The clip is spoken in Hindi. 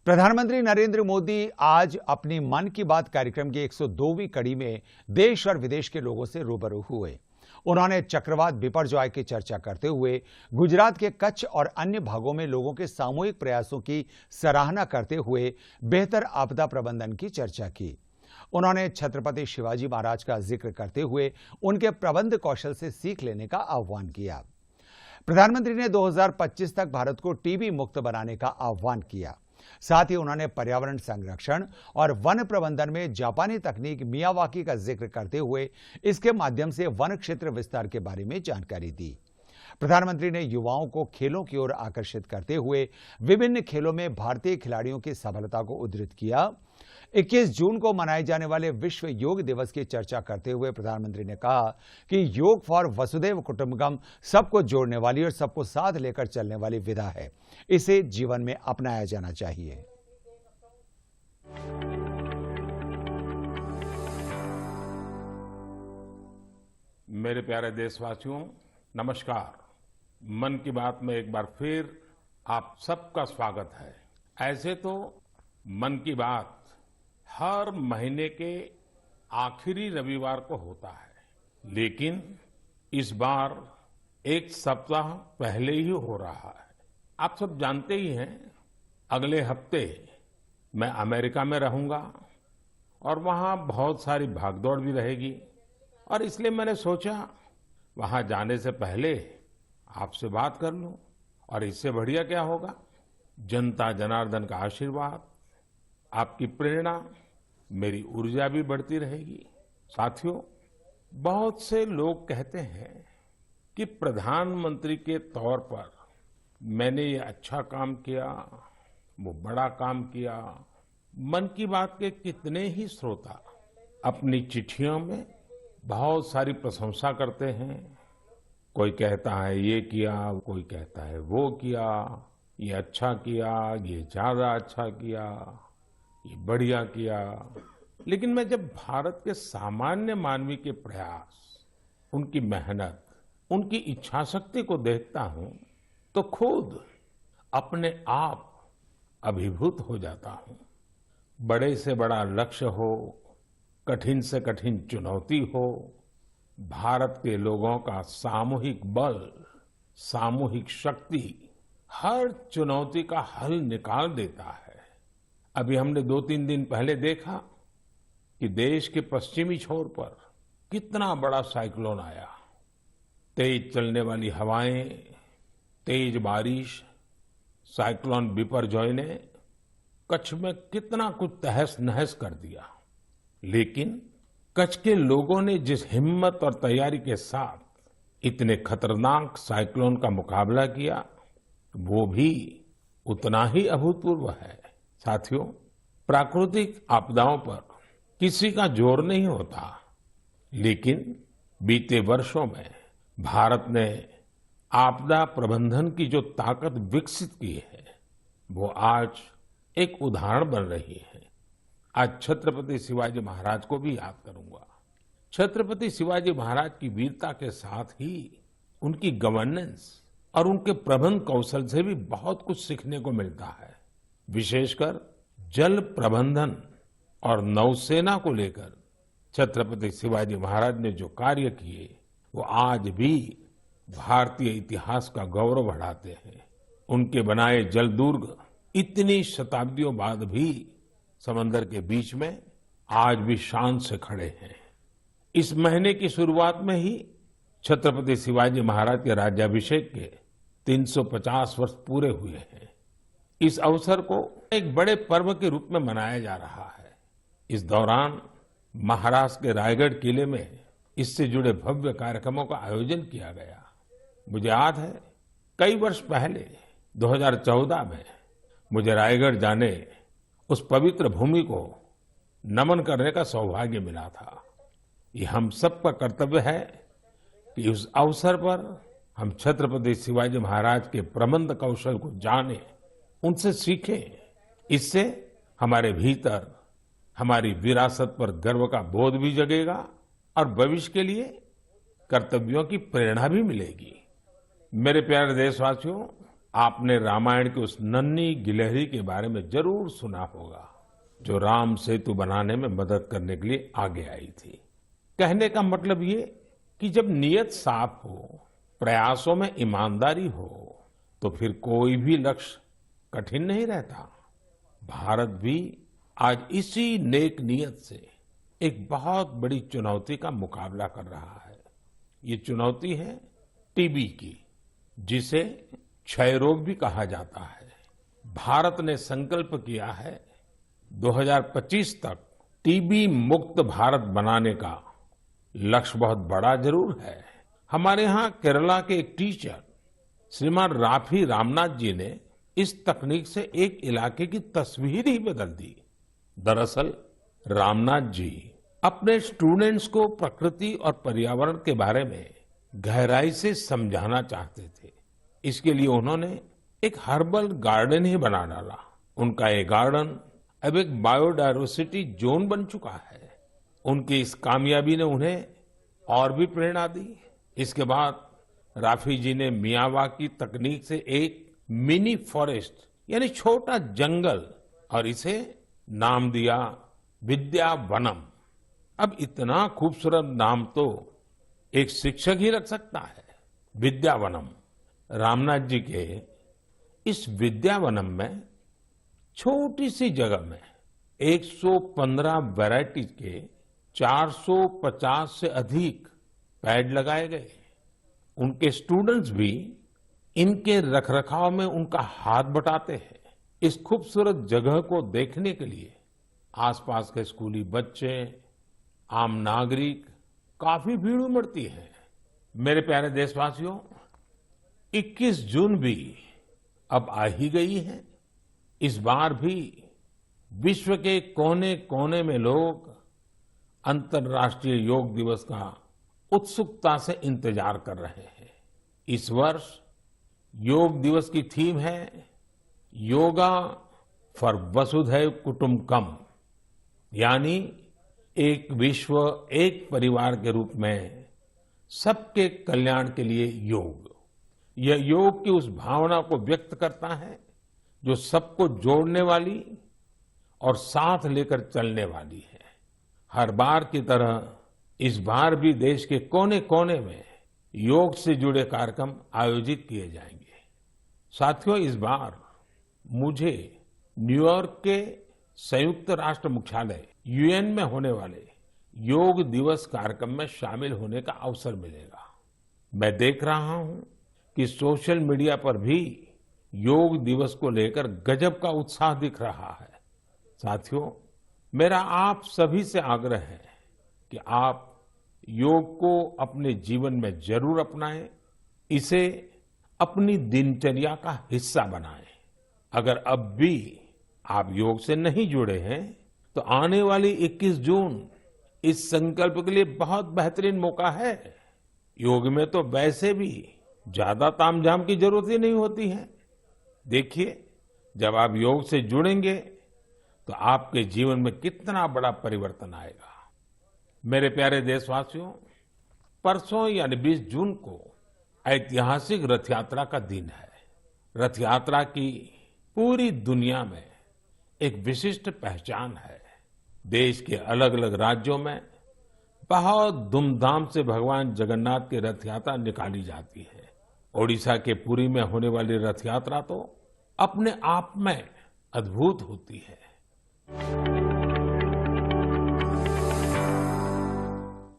प्रधानमंत्री नरेंद्र मोदी आज अपनी मन की बात कार्यक्रम की 102वीं कड़ी में देश और विदेश के लोगों से रूबरू हुए। उन्होंने चक्रवात बिपरजॉय की चर्चा करते हुए गुजरात के कच्छ और अन्य भागों में लोगों के सामूहिक प्रयासों की सराहना करते हुए बेहतर आपदा प्रबंधन की चर्चा की। उन्होंने छत्रपति शिवाजी महाराज का जिक्र करते हुए उनके प्रबंध कौशल से सीख लेने का आह्वान किया। प्रधानमंत्री ने 2025 तक भारत को टीबी मुक्त बनाने का आह्वान किया। साथ ही उन्होंने पर्यावरण संरक्षण और वन प्रबंधन में जापानी तकनीक मियावाकी का जिक्र करते हुए इसके माध्यम से वन क्षेत्र विस्तार के बारे में जानकारी दी। प्रधानमंत्री ने युवाओं को खेलों की ओर आकर्षित करते हुए विभिन्न खेलों में भारतीय खिलाड़ियों की सफलता को उद्धृत किया। 21 जून को मनाए जाने वाले विश्व योग दिवस की चर्चा करते हुए प्रधानमंत्री ने कहा कि योग फॉर वसुधैव कुटुंबकम सबको जोड़ने वाली और सबको साथ लेकर चलने वाली विधा है। इसे जीवन में अपनाया जाना चाहिए। मेरे प्यारे देशवासियों, नमस्कार। मन की बात में एक बार फिर आप सबका स्वागत है। ऐसे तो मन की बात हर महीने के आखिरी रविवार को होता है, लेकिन इस बार एक सप्ताह पहले ही हो रहा है। आप सब जानते ही हैं, अगले हफ्ते मैं अमेरिका में रहूंगा और वहां बहुत सारी भागदौड़ भी रहेगी और इसलिए मैंने सोचा वहां जाने से पहले आपसे बात कर लूं। और इससे बढ़िया क्या होगा, जनता जनार्दन का आशीर्वाद, आपकी प्रेरणा, मेरी ऊर्जा भी बढ़ती रहेगी। साथियों, बहुत से लोग कहते हैं कि प्रधानमंत्री के तौर पर मैंने ये अच्छा काम किया, वो बड़ा काम किया। मन की बात के कितने ही श्रोता अपनी चिट्ठियों में बहुत सारी प्रशंसा करते हैं। कोई कहता है ये किया, कोई कहता है वो किया, ये अच्छा किया, ये ज्यादा अच्छा किया, ये बढ़िया किया। लेकिन मैं जब भारत के सामान्य मानवी के प्रयास, उनकी मेहनत, उनकी इच्छा शक्ति को देखता हूं तो खुद अपने आप अभिभूत हो जाता हूं। बड़े से बड़ा लक्ष्य हो, कठिन से कठिन चुनौती हो, भारत के लोगों का सामूहिक बल, सामूहिक शक्ति हर चुनौती का हल निकाल देता है। अभी हमने 2-3 दिन पहले देखा कि देश के पश्चिमी छोर पर कितना बड़ा साइक्लोन आया। तेज चलने वाली हवाएं, तेज बारिश, साइक्लोन बिपरजॉय ने कच्छ में कितना कुछ तहस नहस कर दिया। लेकिन कच्छ के लोगों ने जिस हिम्मत और तैयारी के साथ इतने खतरनाक साइक्लोन का मुकाबला किया, वो भी उतना ही अभूतपूर्व है। साथियों, प्राकृतिक आपदाओं पर किसी का जोर नहीं होता, लेकिन बीते वर्षों में भारत ने आपदा प्रबंधन की जो ताकत विकसित की है, वो आज एक उदाहरण बन रही है। आज छत्रपति शिवाजी महाराज को भी याद करूंगा। छत्रपति शिवाजी महाराज की वीरता के साथ ही उनकी गवर्नेंस और उनके प्रबंध कौशल से भी बहुत कुछ सीखने को मिलता है। विशेषकर जल प्रबंधन और नौसेना को लेकर छत्रपति शिवाजी महाराज ने जो कार्य किए, वो आज भी भारतीय इतिहास का गौरव बढ़ाते हैं। उनके बनाए जल दुर्ग इतनी शताब्दियों बाद भी समंदर के बीच में आज भी शान से खड़े हैं। इस महीने की शुरुआत में ही छत्रपति शिवाजी महाराज के राज्याभिषेक के 350 वर्ष पूरे हुए हैं। इस अवसर को एक बड़े पर्व के रूप में मनाया जा रहा है। इस दौरान महाराष्ट्र के रायगढ़ किले में इससे जुड़े भव्य कार्यक्रमों का आयोजन किया गया। मुझे याद है, कई वर्ष पहले 2014 में मुझे रायगढ़ जाने, उस पवित्र भूमि को नमन करने का सौभाग्य मिला था। ये हम सबका कर्तव्य है कि उस अवसर पर हम छत्रपति शिवाजी महाराज के प्रबंध कौशल को जानें, उनसे सीखें। इससे हमारे भीतर हमारी विरासत पर गर्व का बोध भी जगेगा और भविष्य के लिए कर्तव्यों की प्रेरणा भी मिलेगी। मेरे प्यारे देशवासियों, आपने रामायण की उस नन्ही गिलहरी के बारे में जरूर सुना होगा, जो राम सेतु बनाने में मदद करने के लिए आगे आई थी। कहने का मतलब ये कि जब नीयत साफ हो, प्रयासों में ईमानदारी हो, तो फिर कोई भी लक्ष्य कठिन नहीं रहता। भारत भी आज इसी नेक नियत से एक बहुत बड़ी चुनौती का मुकाबला कर रहा है। ये चुनौती है टीबी की, जिसे क्षय रोग भी कहा जाता है। भारत ने संकल्प किया है 2025 तक टीबी मुक्त भारत बनाने का। लक्ष्य बहुत बड़ा जरूर है। हमारे यहाँ केरला के एक टीचर श्रीमान राफी रामनाथ जी ने इस तकनीक से एक इलाके की तस्वीर ही बदल दी। दरअसल रामनाथ जी अपने स्टूडेंट्स को प्रकृति और पर्यावरण के बारे में गहराई से समझाना चाहते थे। इसके लिए उन्होंने एक हर्बल गार्डन ही बना डाला। उनका ये गार्डन अब एक बायोडायवर्सिटी जोन बन चुका है। उनकी इस कामयाबी ने उन्हें और भी प्रेरणा दी। इसके बाद राफी जी ने मियावाकी तकनीक से एक मिनी फॉरेस्ट यानी छोटा जंगल, और इसे नाम दिया विद्यावनम। अब इतना खूबसूरत नाम तो एक शिक्षक ही रख सकता है, विद्यावनम। रामनाथ जी के इस विद्यावनम में छोटी सी जगह में 115 वैरायटी के 450 से अधिक पेड़ लगाए गए। उनके स्टूडेंट्स भी इनके रखरखाव में उनका हाथ बटाते हैं। इस खूबसूरत जगह को देखने के लिए आसपास के स्कूली बच्चे, आम नागरिक काफी भीड़ उमड़ती है। मेरे प्यारे देशवासियों, 21 जून भी अब आ ही गई है। इस बार भी विश्व के कोने कोने में लोग अंतर्राष्ट्रीय योग दिवस का उत्सुकता से इंतजार कर रहे हैं। इस वर्ष योग दिवस की थीम है योगा फॉर वसुधैव कुटुंबकम, यानी एक विश्व एक परिवार के रूप में सबके कल्याण के लिए योग। यह योग की उस भावना को व्यक्त करता है जो सबको जोड़ने वाली और साथ लेकर चलने वाली है। हर बार की तरह इस बार भी देश के कोने कोने में योग से जुड़े कार्यक्रम आयोजित किए जाएंगे। साथियों, इस बार मुझे न्यूयॉर्क के संयुक्त राष्ट्र मुख्यालय यूएन में होने वाले योग दिवस कार्यक्रम में शामिल होने का अवसर मिलेगा। मैं देख रहा हूं कि सोशल मीडिया पर भी योग दिवस को लेकर गजब का उत्साह दिख रहा है। साथियों, मेरा आप सभी से आग्रह है कि आप योग को अपने जीवन में जरूर अपनाएं, इसे अपनी दिनचर्या का हिस्सा बनाएं। अगर अब भी आप योग से नहीं जुड़े हैं, तो आने वाली 21 जून इस संकल्प के लिए बहुत बेहतरीन मौका है। योग में तो वैसे भी ज्यादा तामझाम की जरूरत ही नहीं होती है। देखिए, जब आप योग से जुड़ेंगे तो आपके जीवन में कितना बड़ा परिवर्तन आएगा। मेरे प्यारे देशवासियों, परसों यानी 20 जून को ऐतिहासिक रथ यात्रा का दिन है। रथ यात्रा की पूरी दुनिया में एक विशिष्ट पहचान है। देश के अलग अलग राज्यों में बहुत धूमधाम से भगवान जगन्नाथ की रथ यात्रा निकाली जाती है। ओडिशा के पुरी में होने वाली रथ यात्रा तो अपने आप में अद्भुत होती है।